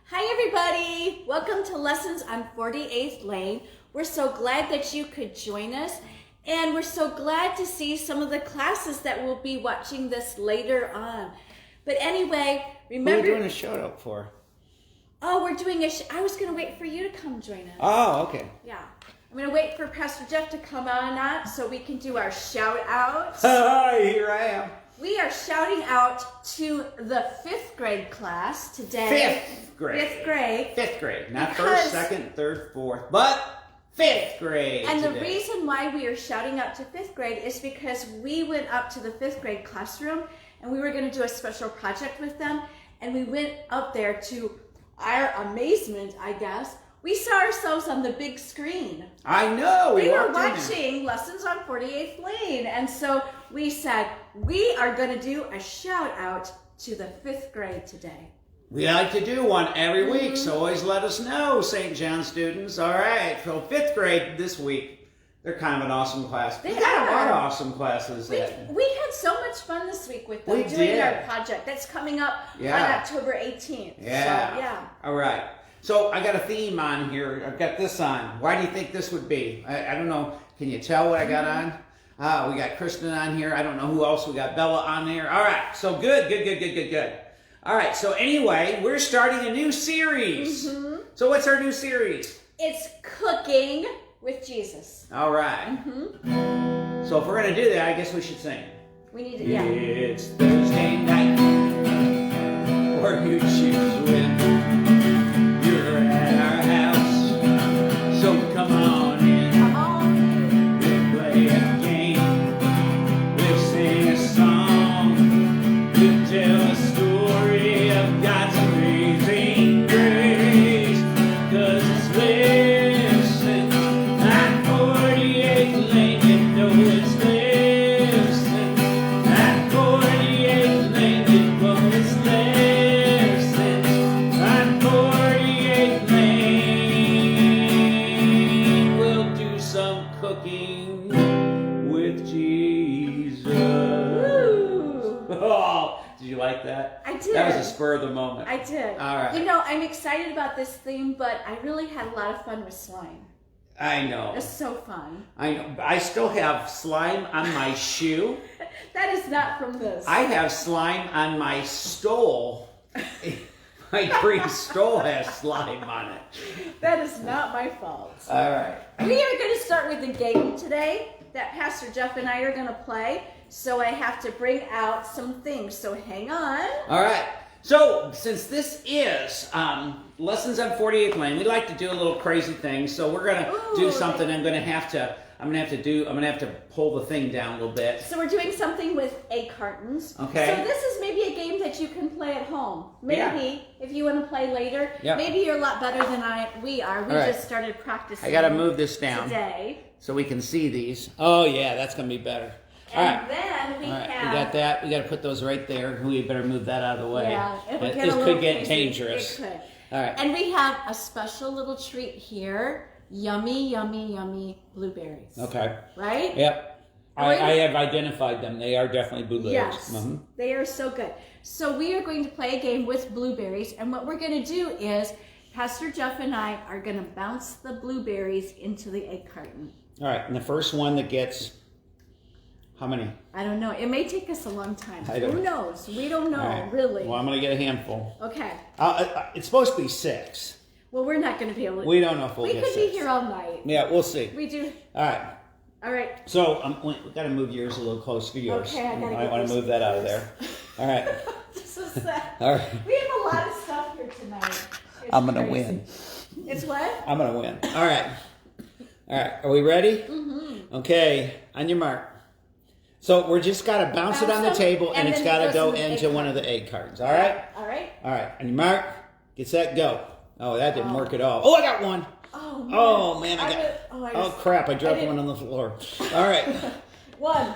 Hi everybody! Welcome to Lessons on 48th Lane. We're so glad that you could join us, and we're so glad to see some of the classes that will be watching this later on. But anyway, remember... Who are we doing a shout out for? Oh, we're doing I was going to wait for you to come join us. Oh, okay. Yeah. I'm going to wait for Pastor Jeff to come on so we can do our shout out. Hi, here I am. We are shouting out to the 5th grade class today. 5th grade. 5th grade. 5th grade. Not first, second, third, fourth, but 5th grade. And today. the reason why we are shouting out to 5th grade is because we went up to the 5th grade classroom and we were going to do a special project with them. And we went up there to our amazement, I guess. We saw ourselves on the big screen. I know. We were watching Lessons on 48th Lane. And so we said, we are going to do a shout out to the 5th grade today. We like to do one every week, so always let us know, St. John students. All right, so 5th grade this week. They're kind of an awesome class. They got a lot are. of awesome classes. We had so much fun this week with them doing our project. That's coming up on October 18th. Yeah. So, yeah. All right. So I got a theme on here. I've got this on. Why do you think this would be? I don't know. Can you tell what I got on? We got Kristen on here. I don't know who else. We got Bella on there. All right. So good. All right. So anyway, we're starting a new series. Mm-hmm. So what's our new series? It's Cooking with Jesus. All right. Mm-hmm. So if we're going to do that, I guess we should sing. We need to, yeah. It's Thursday night. Or you choose when. You're at our house, so come on in. Come on. We'll play a game, we'll sing a song, we'll tell a story of God's amazing grace. 'Cause it's listen, at 48th Lane, you know it's listen, at 48th Lane, you know it's listen. Cooking with Jesus. Woo. Oh, did you like that? I did. That was a spur of the moment. I did. All right. You know, I'm excited about this theme, but I really had a lot of fun with slime. I know. It's so fun. I know. I still have slime on my shoe. That is not from this. I have slime on my stole. My green stole has slime on it. That is not my fault. All right. We are going to start with a game today that Pastor Jeff and I are going to play. So I have to bring out some things. So hang on. All right. So since this is Lessons on 48th Lane, we like to do a little crazy thing. So we're going to do something. I'm going to have to pull the thing down a little bit. So we're doing something with egg cartons. Okay. So this is maybe a game that you can play at home. Maybe if you want to play later. Yep. Maybe you're a lot better than we are. We just started practicing. I got to move this down today so we can see these. Oh yeah, that's going to be better. And then we have... We got that. We got to put those right there. We better move that out of the way. Yeah, this could get dangerous. It could. All right. And we have a special little treat here. Yummy, yummy, yummy blueberries. Okay. Right? Yep. I have identified them. They are definitely blueberries. Yes. Mm-hmm. They are so good. So we are going to play a game with blueberries. And what we're going to do is Pastor Jeff and I are going to bounce the blueberries into the egg carton. All right. And the first one that gets... How many? I don't know. It may take us a long time. Who knows? We don't know, right. Really. Well, I'm going to get a handful. Okay. It's supposed to be 6. Well, we're not going to be able to. We don't know if we'll get 6. We could be here all night. Yeah, we'll see. We do. All right. All right. So we got to move yours a little closer to yours. Okay, I want to move that out of there. All right. This is sad. All right. We have a lot of stuff here tonight. I'm going to win. It's what? I'm going to win. All right. All right. Are we ready? Mm-hmm. Okay. On your mark. So we're just got to bounce it on the table, and it's got to go into one of the egg cartons. All right? All right. All right. On your mark. Get set, go. Oh, that didn't work at all. Oh, I got one. Oh, man. Oh, crap. I dropped one on the floor. All right. 1.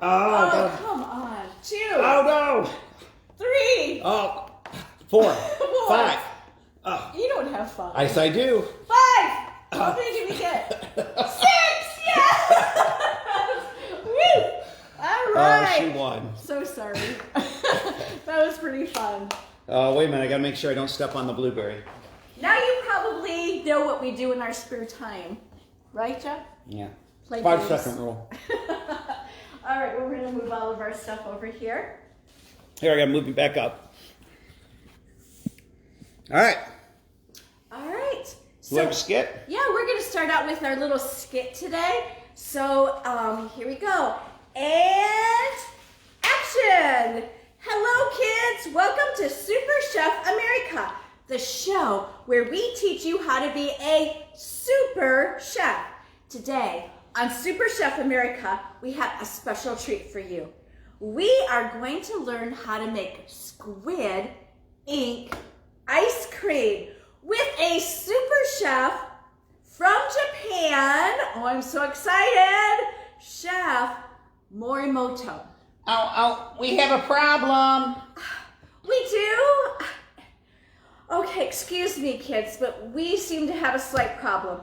Oh, come on. 2. Oh, no. 3. Oh, 4. 5. Oh. You don't have 5. Yes, I do. 5. How many did we get? 6. Yes. Woo. All right. Oh, she won. So sorry. That was pretty fun. Oh, wait a minute. I got to make sure I don't step on the blueberry. Now you probably know what we do in our spare time. Right, Jeff? Yeah. Play 5-second rule. All right, well, we're going to move all of our stuff over here. Here, I got to move you back up. All right. All right. So, have a skit? Yeah, we're going to start out with our little skit today. So here we go. And action! Hello, kids. Welcome to Super Chef America, the show where we teach you how to be a super chef. Today, on Super Chef America, we have a special treat for you. We are going to learn how to make squid ink ice cream with a super chef from Japan. Oh, I'm so excited. Chef Morimoto. We have a problem. We do? Okay, excuse me, kids, but we seem to have a slight problem.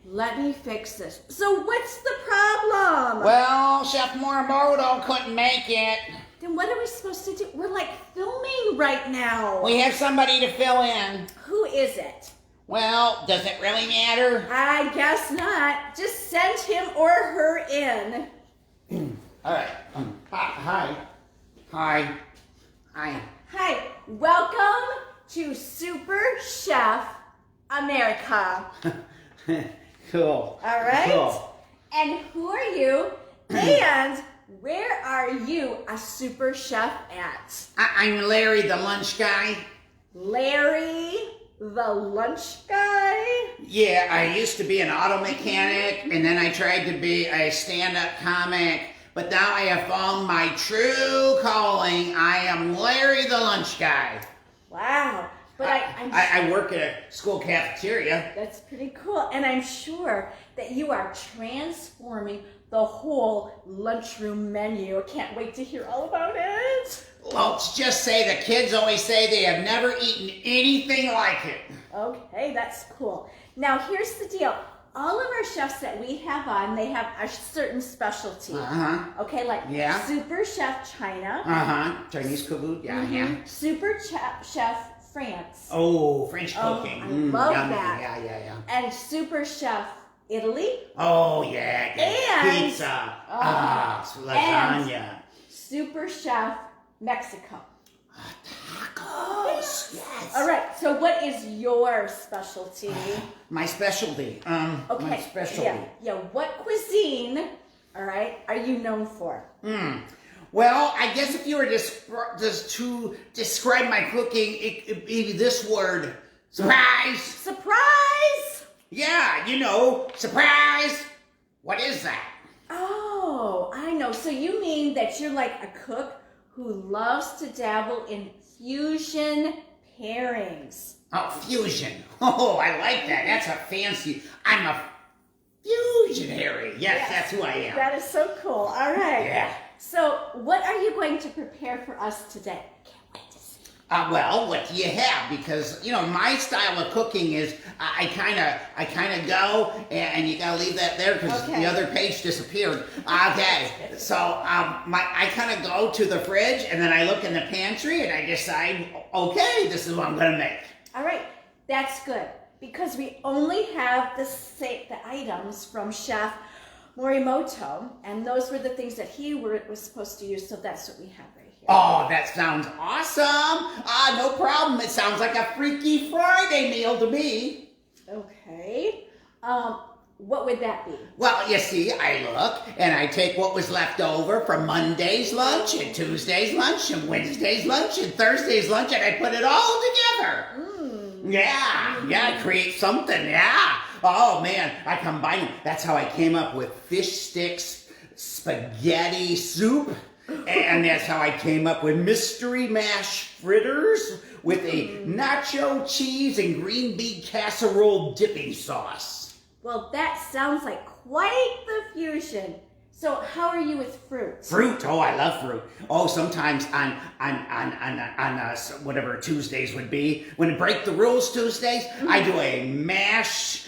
Let me fix this. So what's the problem? Well, Chef Morimoto couldn't make it. Then what are we supposed to do? We're like filming right now. We have somebody to fill in. Who is it? Well, does it really matter? I guess not. Just send him or her in. All right. Hi. Hi, welcome to Super Chef America. Cool. All right? Cool. And who are you? And where are you a super chef at? I'm Larry, the lunch guy. Larry, the lunch guy? Yeah, I used to be an auto mechanic, and then I tried to be a stand-up comic, but now I have found my true calling. I am Larry, the lunch guy. Wow. But I work at a school cafeteria. That's pretty cool. And I'm sure that you are transforming the whole lunchroom menu. I can't wait to hear all about it. Let's just say the kids always say they have never eaten anything like it. Okay, that's cool. Now, here's the deal. All of our chefs that we have on, they have a certain specialty. Okay, like Super Chef China. Chinese food, Super Chef France. Oh, French cooking. I love yummy. that. Yeah. And Super Chef Italy. Oh, yeah. And pizza. Lasagna. And Super Chef Mexico. Tacos. Yes. All right. So, what is your specialty? My specialty. Okay. My specialty. Yeah. What cuisine? All right. Are you known for? Well, I guess if you were to describe my cooking, it'd be this word: surprise. Surprise! Yeah, surprise. What is that? Oh, I know. So you mean that you're like a cook who loves to dabble in fusion pairings. Oh, fusion. Oh, I like that. That's a fancy. I'm a fusionary. Yes, that's who I am. That is so cool. All right. Yeah. So what are you going to prepare for us today? Can't wait to see. Well, what do you have? Because my style of cooking is I kind of go and you gotta leave that there because the other page disappeared. Okay, so I kind of go to the fridge and then I look in the pantry and I decide, okay, this is what I'm gonna make. All right, that's good because we only have the items from Chef Morimoto, and those were the things that he was supposed to use. So that's what we have right here. Oh, that sounds awesome. No problem. It sounds like a Freaky Friday meal to me. Okay. What would that be? Well, you see, I look and I take what was left over from Monday's lunch and Tuesday's lunch and Wednesday's lunch and Thursday's lunch and I put it all together. Yeah, I create something, yeah. Oh man, I combine them. That's how I came up with fish sticks, spaghetti soup, and that's how I came up with mystery mash fritters with a nacho cheese and green bean casserole dipping sauce. Well, that sounds like quite the fusion. So how are you with fruit? Fruit? Oh, I love fruit. Oh, sometimes on whatever Tuesdays would be, when Break the Rules Tuesdays, I do a mashed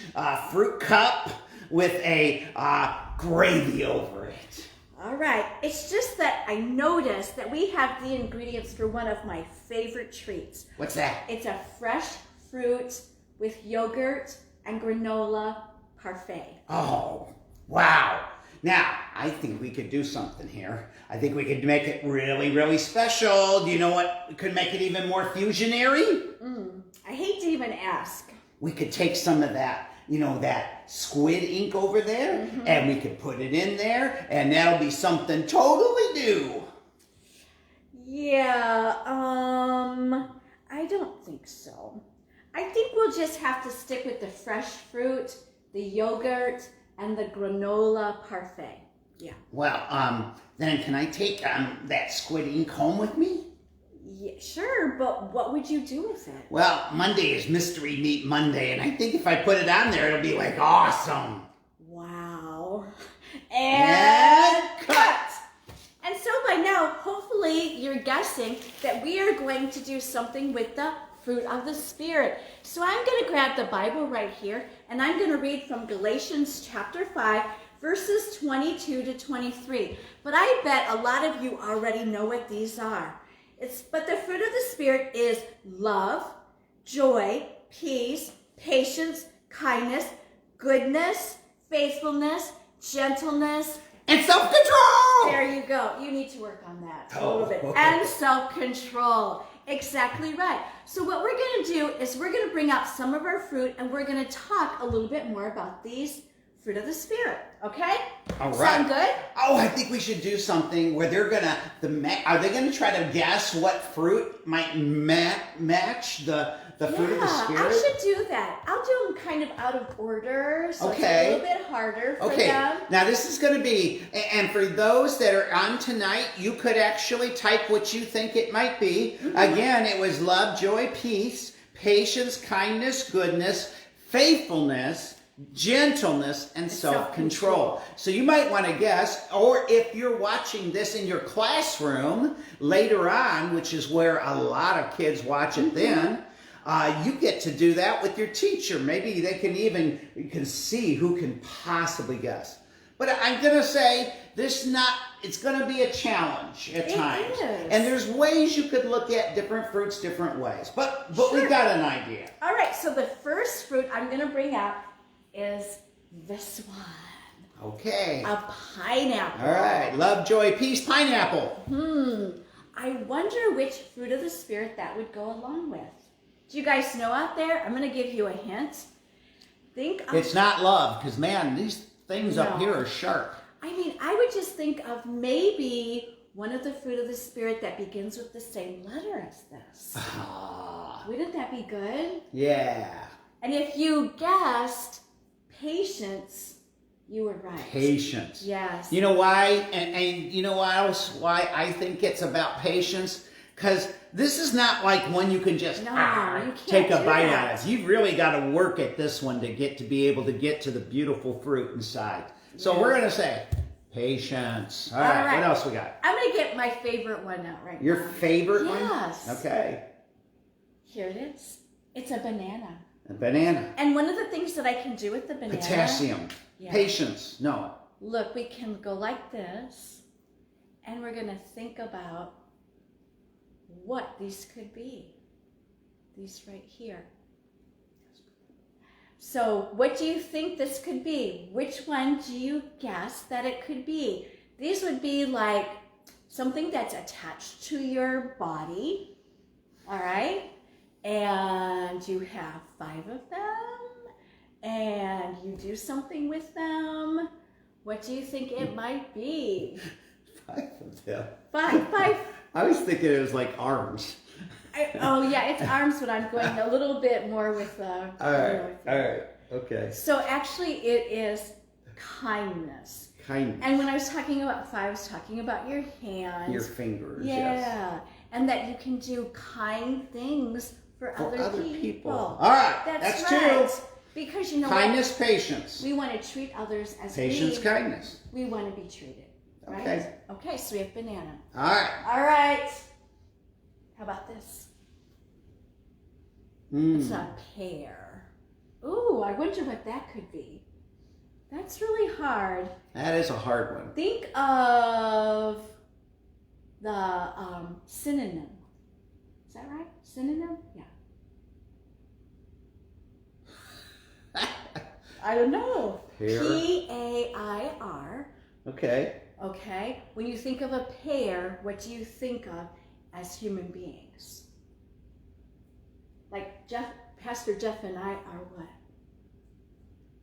fruit cup with a gravy over it. All right. It's just that I noticed that we have the ingredients for one of my favorite treats. What's that? It's a fresh fruit with yogurt and granola parfait. Oh, wow. Now, I think we could do something here. I think we could make it really, really special. Do you know what could make it even more fusionary? I hate to even ask. We could take some of that, that squid ink over there, and we could put it in there, and that'll be something totally new. Yeah, I don't think so. I think we'll just have to stick with the fresh fruit, the yogurt, and the granola parfait. Yeah. Well, then can I take that squid ink home with me? Yeah, sure, but what would you do with it? Well, Monday is Mystery Meat Monday, and I think if I put it on there, it'll be like awesome. Wow. And cut! And so by now, hopefully you're guessing that we are going to do something with the fruit of the Spirit. So I'm going to grab the Bible right here, and I'm going to read from Galatians chapter 5, verses 22 to 23. But I bet a lot of you already know what these are. But the fruit of the Spirit is love, joy, peace, patience, kindness, goodness, faithfulness, gentleness, and self-control! There you go. You need to work on that a little bit. And self-control. Exactly right. So what we're going to do is we're going to bring out some of our fruit, and we're going to talk a little bit more about these fruit of the Spirit. Okay? All right. Sound good? Oh, I think we should do something where are they gonna try to guess what fruit might match the fruit of the Spirit? I should do that. I'll do them kind of out of order, so it's a little bit harder for them. Now this is going to be, and for those that are on tonight, you could actually type what you think it might be. Again, it was love, joy, peace, patience, kindness, goodness, faithfulness, gentleness, and self-control. So you might want to guess, or if you're watching this in your classroom later on, which is where a lot of kids watch it then, you get to do that with your teacher. Maybe you can see who can possibly guess. But I'm going to say it's going to be a challenge at times. It is. And there's ways you could look at different fruits different ways. But Sure. we've got an idea. All right, so the first fruit I'm going to bring out is this one. Okay. A pineapple. All right. Love, joy, peace, pineapple. I wonder which fruit of the Spirit that would go along with. Do you guys know out there? I'm going to give you a hint. It's not love, because man, these things up here are sharp. I mean, I would just think of maybe one of the fruit of the Spirit that begins with the same letter as this. Wouldn't that be good? Yeah. And if you guessed patience, you were right. Patience. Yes. You know why? And you know why I think it's about patience? Because this is not like one you can just you can't take a bite that. out of. You've really got to work at this one to be able to get to the beautiful fruit inside. So we're going to say patience. All right. What else we got? I'm going to get my favorite one out right now. Your favorite one? Yes. Okay. Here it is. It's a banana. A banana. And one of the things that I can do with the banana. Potassium. Yeah. Patience. No. Look, we can go like this, and we're going to think about what these could be. These right here. So what do you think this could be? Which one do you guess that it could be? These would be like something that's attached to your body, all right? And you have 5 of them, and you do something with them. What do you think it might be? 5 of them. 5. I was thinking it was like arms. Oh yeah, it's arms, but I'm going a little bit more with all right, okay. So actually it is kindness. Kindness. And when I was talking about 5, I was talking about your hands. Your fingers, yeah. yes. And that you can do kind things for other people. All right, that's right. 2. Because you know kindness, what? patience. We want to treat others as Patience, kindness. we want to be treated. Right? Okay. Okay, so we have banana. All right. All right. How about this? It's a pear. Ooh, I wonder what that could be. That's really hard. That is a hard one. Think of the synonym. Is that right? Synonym? Yeah. I don't know. Pair. P-A-I-R. Okay. Okay. When you think of a pair, what do you think of as human beings? Like Pastor Jeff and I are what?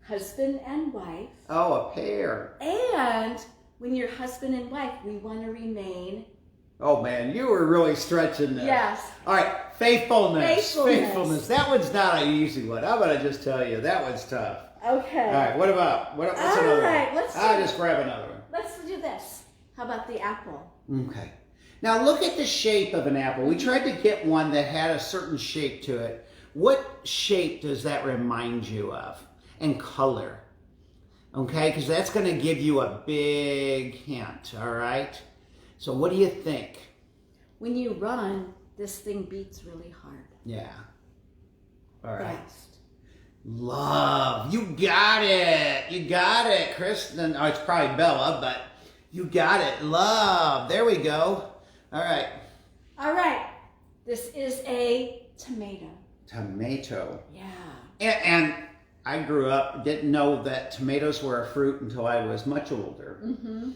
Husband and wife. Oh, a pair. And when you're husband and wife, we want to remain. Oh man, you were really stretching there. Yes. All right, faithfulness. Faithfulness. That one's not an easy one. I'm gonna just tell you, that one's tough. Okay. All right, what's another right, one? I'll just grab another one. Let's do this. How about the apple? Okay. Now look at the shape of an apple. We tried to get one that had a certain shape to it. What shape does that remind you of? And color. Okay, because that's going to give you a big hint, all right? So what do you think? When you run, this thing beats really hard. Yeah. All right. Fast. Love. You got it. You got it, Kristen. Oh, it's probably Bella, but you got it. Love. There we go. All right. All right. This is a tomato. Tomato. Yeah. And I grew up, didn't know that tomatoes were a fruit until I was much older. Mm-hmm.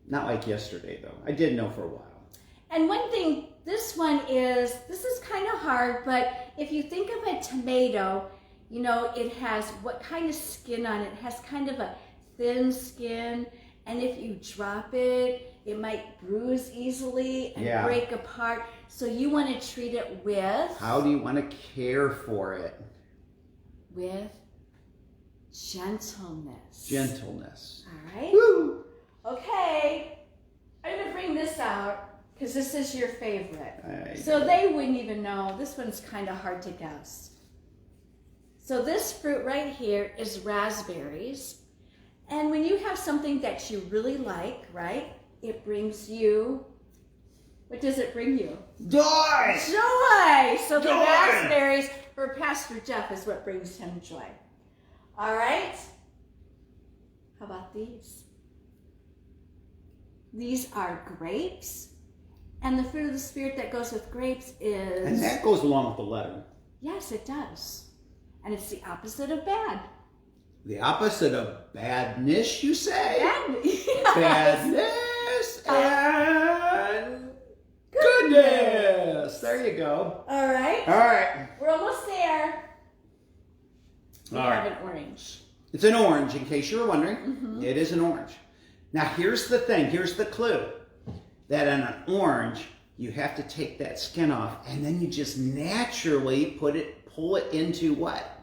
Not like yesterday, though. I did know for a while. And one thing, this is kind of hard, but if you think of a tomato, you know, it has what kind of skin on it? It has kind of a thin skin, and if you drop it, it might bruise easily and break apart. So you want to treat it with... How do you want to care for it? With gentleness. Gentleness. All right? Woo! Okay. I'm going to bring this out because this is your favorite. I So they wouldn't even know. This one's kind of hard to guess. So this fruit right here is raspberries. And when you have something that you really like, right, it brings you, what does it bring you? Joy! Joy! So the Joy! raspberries for Pastor Jeff is what brings him joy. All right? How about these? These are grapes. And the fruit of the Spirit that goes with grapes is... And that goes along with the letter. Yes, it does. And it's the opposite of bad. The opposite of badness, you say? Bad. Yes. Badness and goodness. There you go. All right. All right. We're almost there. We All have right. an orange. It's an orange, in case you were wondering. Mm-hmm. It is an orange. Now, here's the thing. Here's the clue. That on an orange, you have to take that skin off, and then you just naturally pull it into what?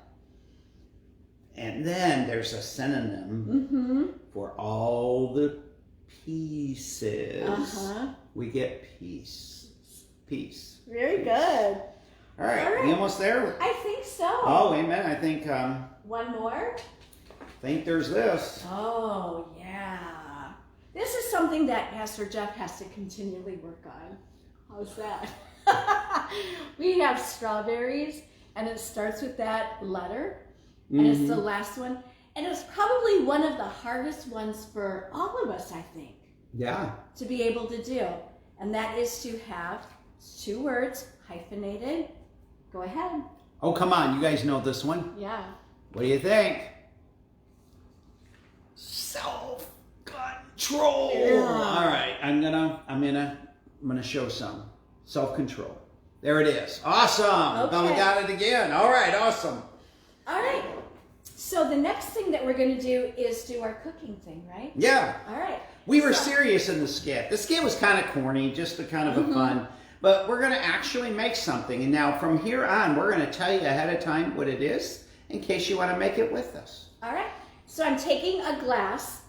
And then there's a synonym for all the pieces. We get peace. Peace. Very Peace. good. All right. All right. We almost there? I think so. Oh, amen. I think One more. there's this. Oh, yeah. This is something that Pastor Jeff has to continually work on. How's that? We have strawberries, and it starts with that letter, and it's the last one. And it's probably one of the hardest ones for all of us, I think, Yeah. to be able to do. And that is to have 2 words, hyphenated. Go ahead. Oh, come on. You guys know this one. Yeah. What do you think? Self-control. Yeah. All right, I'm gonna show some self-control. There it is. Awesome. Okay. Now we got it again. All right, awesome. All right. So the next thing that we're going to do is do our cooking thing, right? Yeah. All right. We were serious in the skit. The skit was kind of corny, just a kind of a fun. But we're gonna actually make something. And now from here on, we're gonna tell you ahead of time what it is, in case you want to make it with us. All right. So I'm taking a glass.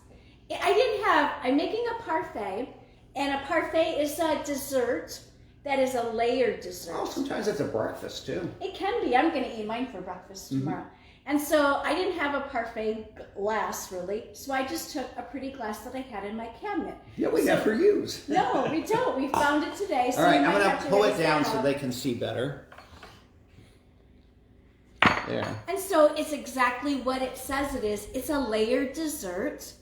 I'm making a parfait, and a parfait is a dessert that is a layered dessert. Oh, sometimes it's a breakfast too. It can be. I'm going to eat mine for breakfast tomorrow. And so I didn't have a parfait glass, really, so I just took a pretty glass that I had in my cabinet. Yeah, we never use. No, we don't. We found it today. So All right, you I'm might going have to pull it raise down that so up. they can see better. Yeah. And so it's exactly what it says it is. It's a layered dessert.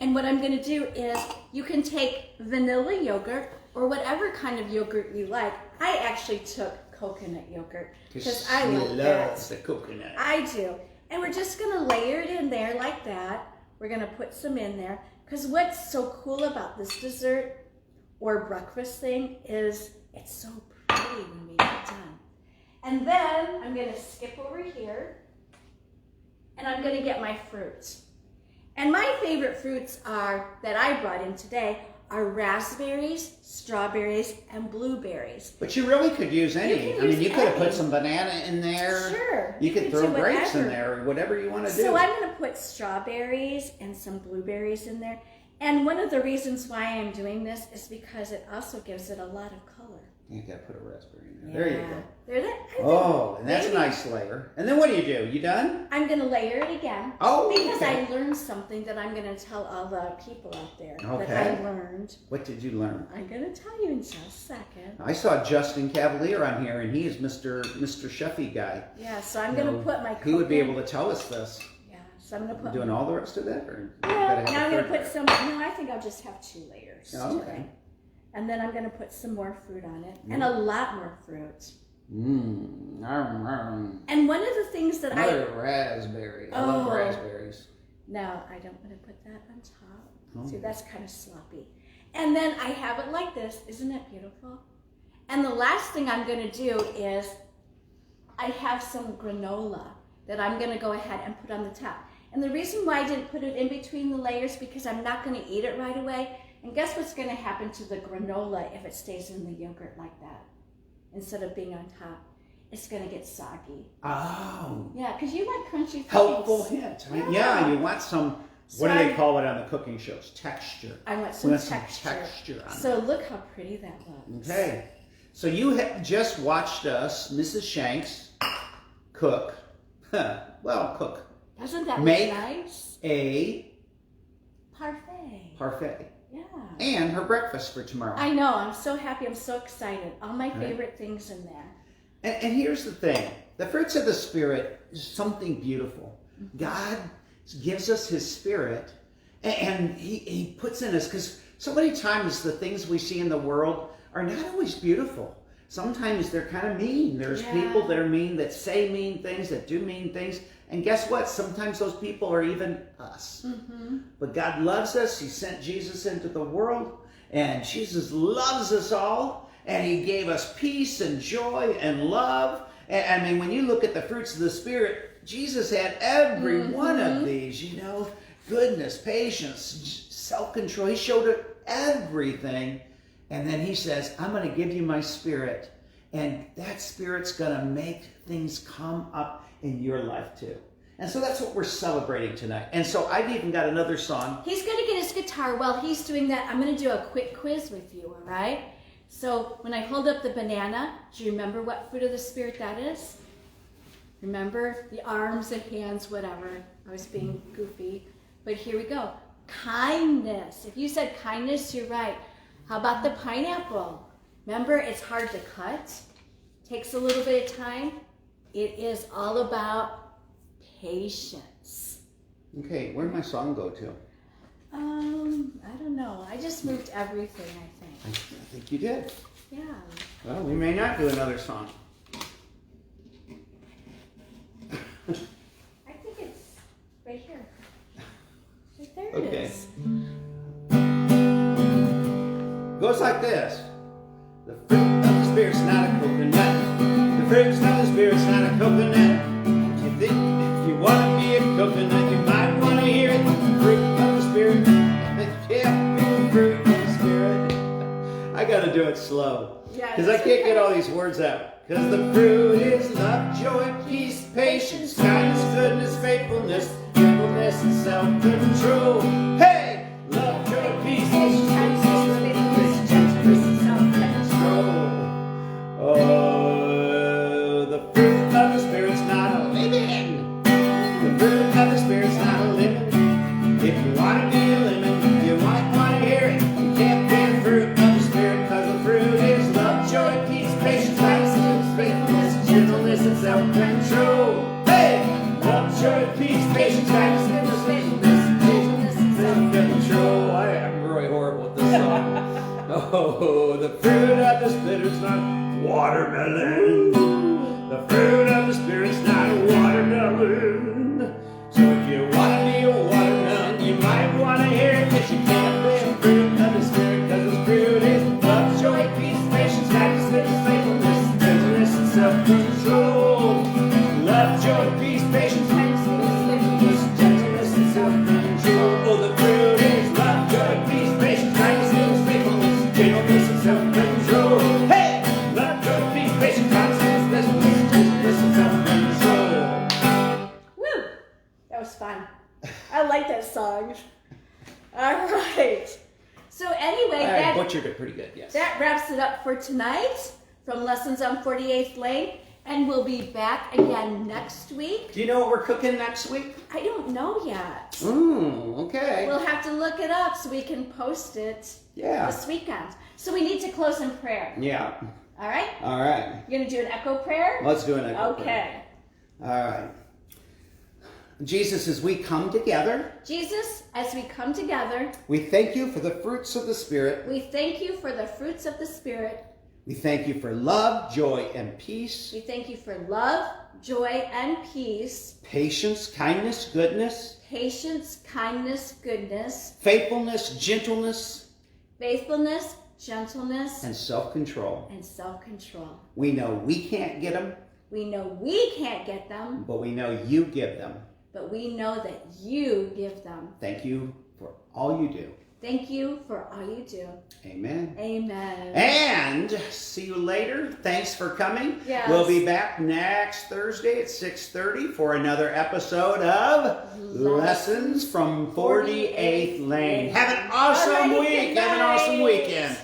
And what I'm going to do is you can take vanilla yogurt or whatever kind of yogurt you like. I actually took coconut yogurt because I like that. The coconut. I do. And we're just going to layer it in there like that. We're going to put some in there because what's so cool about this dessert or breakfast thing is it's so pretty when we get done. And then I'm going to skip over here and I'm going to get my fruits. And my favorite fruits are that I brought in today are raspberries, strawberries, and blueberries. But you really could use any. You could have put any. some banana in there. Sure. You could throw do grapes in whatever. there or whatever you want to do. So I'm going to put strawberries and some blueberries in there. And one of the reasons why I'm doing this is because it also gives it a lot of color. You got to put a raspberry in there. There you go. There that. Oh, and that's maybe. a nice layer. And then what do? You done? I'm going to layer it again. Oh, because okay. I learned something that I'm going to tell all the people out there Okay. that I learned. What did you learn? I'm going to tell you in just a second. I saw Justin Cavalier on here, and he is Mr. Sheffy guy. Yeah, so I'm going to put my He would be coconut- able to tell us this. Yeah, so I'm going to put Doing all the rest of that? Or Yeah, gotta have now a I'm going third to put layer? some, no, I think I'll just have 2 layers Oh, okay. today. And then I'm going to put some more fruit on it, and a lot more fruit. Mmm. And one of the things that Another raspberry. I love Oh. raspberries. No, I don't want to put that on top. Oh. See, that's kind of sloppy. And then I have it like this. Isn't it beautiful? And the last thing I'm going to do is I have some granola that I'm going to go ahead and put on the top. And the reason why I didn't put it in between the layers because I'm not going to eat it right away. And guess what's going to happen to the granola if it stays in the yogurt like that? Instead of being on top, it's going to get soggy. Oh. Yeah, because you like crunchy things. Helpful hint. Yeah, you want some, what do they So call it on the cooking shows? Texture. I want We some want some texture. texture on So look how pretty that looks. Okay. So you have just watched us, Mrs. Shanks, cook. Cook. Doesn't that Make look nice? a Parfait. parfait. Yeah. And her breakfast for tomorrow. I know. I'm so happy. I'm so excited. All my Right. favorite things in there. And here's the thing. The fruits of the Spirit is something beautiful. Mm-hmm. God gives us His Spirit and He puts in us, because so many times the things we see in the world are not always beautiful. Sometimes they're kind of mean. There's Yeah. people that are mean, that say mean things, that do mean things. And guess what? Sometimes those people are even us. Mm-hmm. But God loves us. He sent Jesus into the world. And Jesus loves us all. And He gave us peace and joy and love. And I mean, when you look at the fruits of the Spirit, Jesus had every one of these, goodness, patience, self-control. He showed it everything. And then He says, I'm going to give you my Spirit. And that Spirit's going to make things come up in your life too. And so that's what we're celebrating tonight. And so I've even got another song. He's going to get his guitar. While he's doing that, I'm going to do a quick quiz with you, all right? So when I hold up the banana, do you remember what fruit of the Spirit that is? Remember? The arms, the hands, whatever. I was being goofy. But here we go. Kindness. If you said kindness, you're right. How about the pineapple? Remember, it's hard to cut. Takes a little bit of time. It is all about patience. Okay, where'd my song go to? I don't know. I just moved everything, I I think. think you did. Yeah. Well, we may not do another song. I think it's right here. Right there it Okay. is. Goes like this. The fruit of the Spirit's not a coconut. The fruit of the Spirit's not a coconut. If you want to be a coconut, you might want to hear it. The fruit of the Spirit. Yeah, the fruit of the Spirit. I got to do it slow. Yeah, Because I it's can't okay. get all these words out. Because the fruit is love, joy, peace, patience, kindness, goodness, faithfulness, gentleness, and self-control. Hey! Love, joy, peace, patience, kindness, gentleness, and self-control. Oh, the fruit of the Spirit's not a lemon. The fruit of the Spirit's not a lemon. If you want to be a lemon, you might want to hear it. You can't be the fruit of the Spirit, because the fruit is love, joy, peace, patience, kindness, faithfulness, gentleness, and self-control. Hey! Spirit's not watermelon. The fruit of the Spirit's not watermelon. So if you want to be a watermelon, you might want to hear that you can't be a fruit of the Spirit, because the fruit is love, joy, peace, patience, kindness, goodness, faithfulness, gentleness, and self-control. Love, joy, peace, patience, kindness, goodness, faithfulness, gentleness, and self-control. Oh, the fruit is love, joy, peace, patience, kindness, goodness, faithfulness, gentleness, and self-control. Hey! Love, joy, peace, patience, kindness, goodness, gentleness, and self-control. Woo! That was fun. I like that song. All right. So anyway, I butchered it pretty good, yes. that wraps it up for tonight from Lessons on 48th Lane. And we'll be back again next week. Do you know what we're cooking next week? I don't know yet. Okay. We'll have to look it up so we can post it this weekend. So we need to close in prayer. Yeah. All right? All right. You're going to do an echo prayer? Let's do an echo prayer. Okay. All right. Jesus, as we come together, Jesus, as we come together, we thank you for the fruits of the Spirit. we thank you for the fruits of the Spirit. We thank you for love, joy, and peace, We thank you for love, joy, and peace, patience, kindness, goodness, patience, kindness, goodness, faithfulness, gentleness, faithfulness, gentleness, and self-control. and self-control. We know we can't get them, We know we can't get them, but we know you give them. but we know that you give them. Thank you for all you do. Thank you for all you do. Amen. Amen. And see you later. Thanks for coming. Yes. We'll be back next Thursday at 6:30 for another episode of Lessons from 48th Lane. Have an awesome Alrighty, week. good Have an awesome night. weekend.